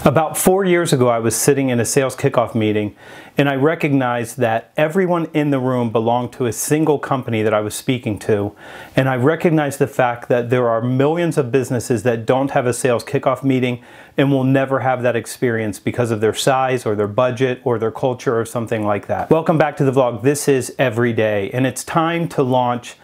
About 4 years ago, I was sitting in a sales kickoff meeting and I recognized that everyone in the room belonged to a single company that I was speaking to. And I recognized the fact that there are millions of businesses that don't have a sales kickoff meeting and will never have that experience because of their size or their budget or their culture or something like that. Welcome back to the vlog. This is Every Day and it's time to launch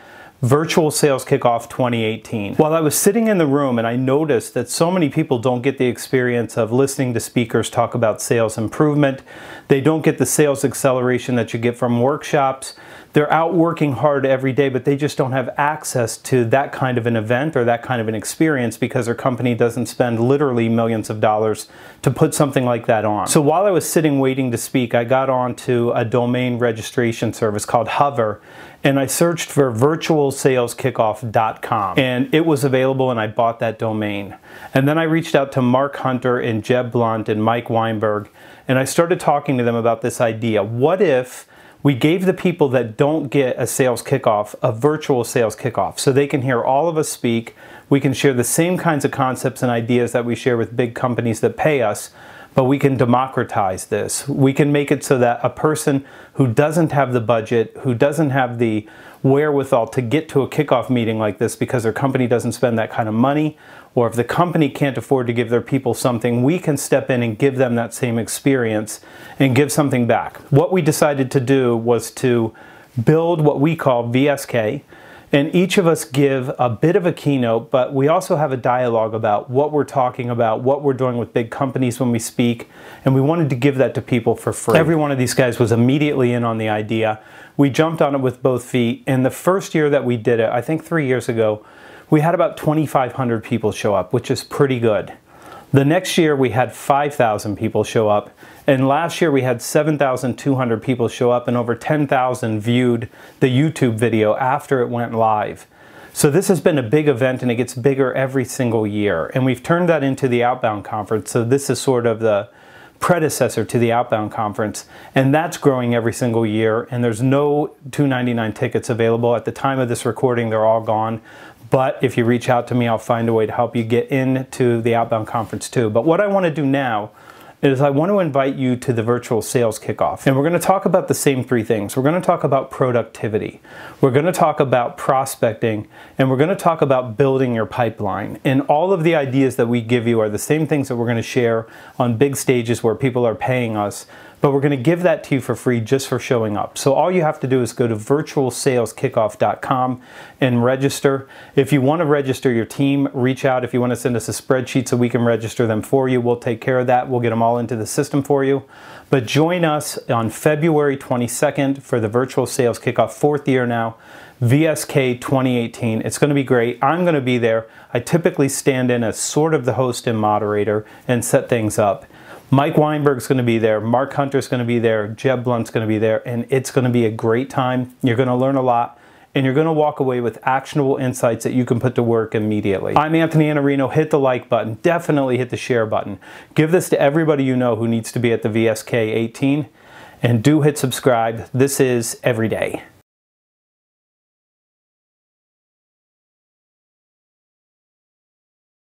Virtual Sales Kickoff 2018. While I was sitting in the room and I noticed that so many people don't get the experience of listening to speakers talk about sales improvement, they don't get the sales acceleration that you get from workshops, they're out working hard every day, but they just don't have access to that kind of an event or that kind of an experience because their company doesn't spend literally millions of dollars to put something like that on. So while I was sitting waiting to speak, I got onto a domain registration service called Hover, and I searched for virtualsaleskickoff.com, and it was available and I bought that domain. And then I reached out to Mark Hunter and Jeb Blunt and Mike Weinberg, and I started talking to them about this idea. What if we gave the people that don't get a sales kickoff a virtual sales kickoff so they can hear all of us speak, we can share the same kinds of concepts and ideas that we share with big companies that pay us, but we can democratize this. We can make it so that a person who doesn't have the budget, who doesn't have the wherewithal to get to a kickoff meeting like this because their company doesn't spend that kind of money, or if the company can't afford to give their people something, we can step in and give them that same experience and give something back. What we decided to do was to build what we call VSK, and each of us give a bit of a keynote, but we also have a dialogue about what we're talking about, what we're doing with big companies when we speak, and we wanted to give that to people for free. Every one of these guys was immediately in on the idea. We jumped on it with both feet, and the first year that we did it, I think 3 years ago, we had about 2,500 people show up, which is pretty good. The next year we had 5,000 people show up, and last year we had 7,200 people show up and over 10,000 viewed the YouTube video after it went live. So this has been a big event and it gets bigger every single year, and we've turned that into the Outbound Conference, so this is sort of the predecessor to the Outbound Conference, and that's growing every single year, and there's no $299 tickets available. At the time of this recording, they're all gone. But if you reach out to me, I'll find a way to help you get into the Outbound Conference too. But what I want to do now is I want to invite you to the Virtual Sales Kickoff. And we're going to talk about the same three things. We're going to talk about productivity. We're going to talk about prospecting. And we're going to talk about building your pipeline. And all of the ideas that we give you are the same things that we're going to share on big stages where people are paying us. But we're going to give that to you for free just for showing up. So all you have to do is go to virtualsaleskickoff.com and register. If you want to register your team, reach out. If you want to send us a spreadsheet so we can register them for you, we'll take care of that. We'll get them all into the system for you. But join us on February 22nd for the Virtual Sales Kickoff, 4th year now, VSK 2018. It's going to be great. I'm going to be there. I typically stand in as sort of the host and moderator and set things up. Mike Weinberg's going to be there, Mark Hunter's going to be there, Jeb Blunt's going to be there, and it's going to be a great time. You're going to learn a lot, and you're going to walk away with actionable insights that you can put to work immediately. I'm Iannarino. Hit the like button. Definitely hit the share button. Give this to everybody you know who needs to be at the VSK 18, and do hit subscribe. This is Every Day.